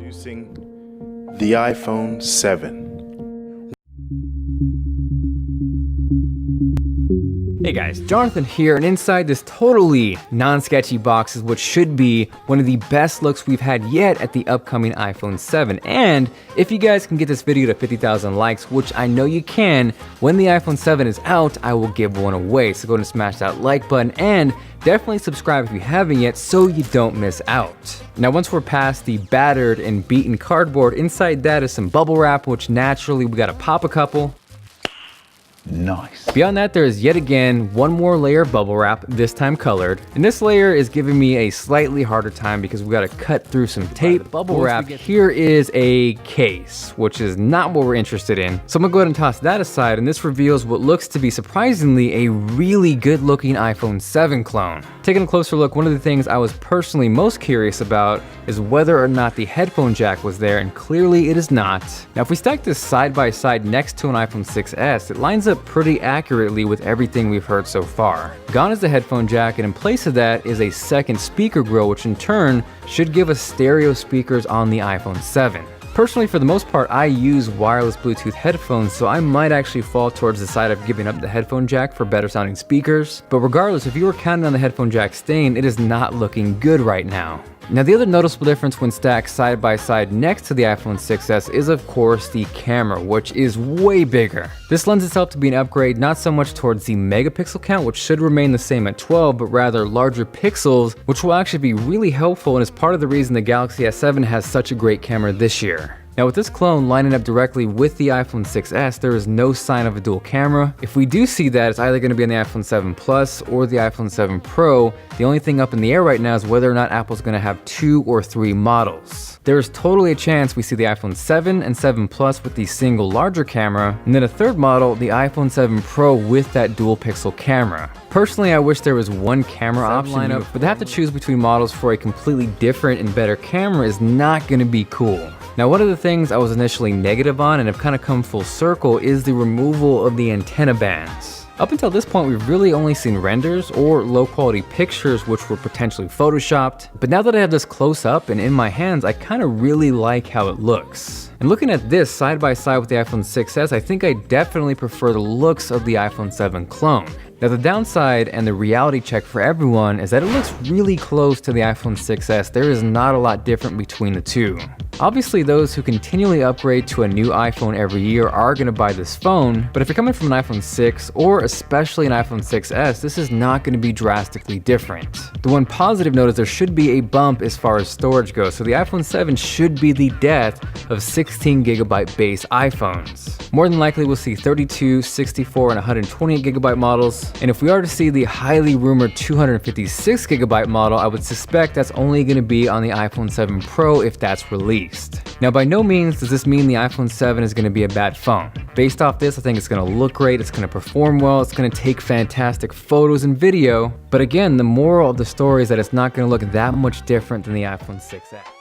Introducing the iPhone 7. Hey guys, Jonathan here, and inside this totally non-sketchy box is what should be one of the best looks we've had yet at the upcoming iPhone 7. And if you guys can get this video to 50,000 likes, which I know you can, when the iPhone 7 is out, I will give one away. So go ahead and smash that like button and definitely subscribe if you haven't yet so you don't miss out. Now once we're past the battered and beaten cardboard, inside that is some bubble wrap, which naturally we gotta pop a couple. Nice. Beyond that, there is yet again one more layer of bubble wrap, this time colored. And this layer is giving me a slightly harder time because we gotta cut through some tape. Bubble wrap, here is a case, which is not what we're interested in. So I'm gonna go ahead and toss that aside, and this reveals what looks to be surprisingly a really good looking iPhone 7 clone. Taking a closer look, one of the things I was personally most curious about is whether or not the headphone jack was there, and clearly it is not. Now if we stack this side by side next to an iPhone 6S, it lines up pretty accurately with everything we've heard so far. Gone is the headphone jack, and in place of that is a second speaker grill, which in turn should give us stereo speakers on the iPhone 7. Personally, for the most part, I use wireless Bluetooth headphones, so I might actually fall towards the side of giving up the headphone jack for better sounding speakers. But regardless, if you were counting on the headphone jack staying, it is not looking good right now. Now the other noticeable difference when stacked side by side next to the iPhone 6S is of course the camera, which is way bigger. This lends itself to be an upgrade not so much towards the megapixel count, which should remain the same at 12, but rather larger pixels, which will actually be really helpful and is part of the reason the Galaxy S7 has such a great camera this year. Now with this clone lining up directly with the iPhone 6S, there is no sign of a dual camera. If we do see that, it's either going to be on the iPhone 7 Plus or the iPhone 7 Pro. The only thing up in the air right now is whether or not Apple's going to have 2 or 3 models. There is totally a chance we see the iPhone 7 and 7 Plus with the single larger camera, and then a third model, the iPhone 7 Pro with that dual pixel camera. Personally, I wish there was one camera option lineup, but to have to choose between models for a completely different and better camera is not going to be cool. Now one of the things I was initially negative on and have kind of come full circle is the removal of the antenna bands. Up until this point, we've really only seen renders or low quality pictures which were potentially photoshopped, but now that I have this close up and in my hands, I kind of really like how it looks. And looking at this side by side with the iPhone 6S, I think I definitely prefer the looks of the iPhone 7 clone. Now the downside and the reality check for everyone is that it looks really close to the iPhone 6S. There is not a lot different between the two. Obviously those who continually upgrade to a new iPhone every year are going to buy this phone, but if you're coming from an iPhone 6 or especially an iPhone 6S, this is not going to be drastically different. The one positive note is there should be a bump as far as storage goes, so the iPhone 7 should be the death of 16GB base iPhones. More than likely we'll see 32, 64, and 128GB models. And if we are to see the highly rumored 256GB model, I would suspect that's only going to be on the iPhone 7 Pro if that's released. Now by no means does this mean the iPhone 7 is going to be a bad phone. Based off this, I think it's going to look great, it's going to perform well, it's going to take fantastic photos and video. But again, the moral of the story is that it's not going to look that much different than the iPhone 6S.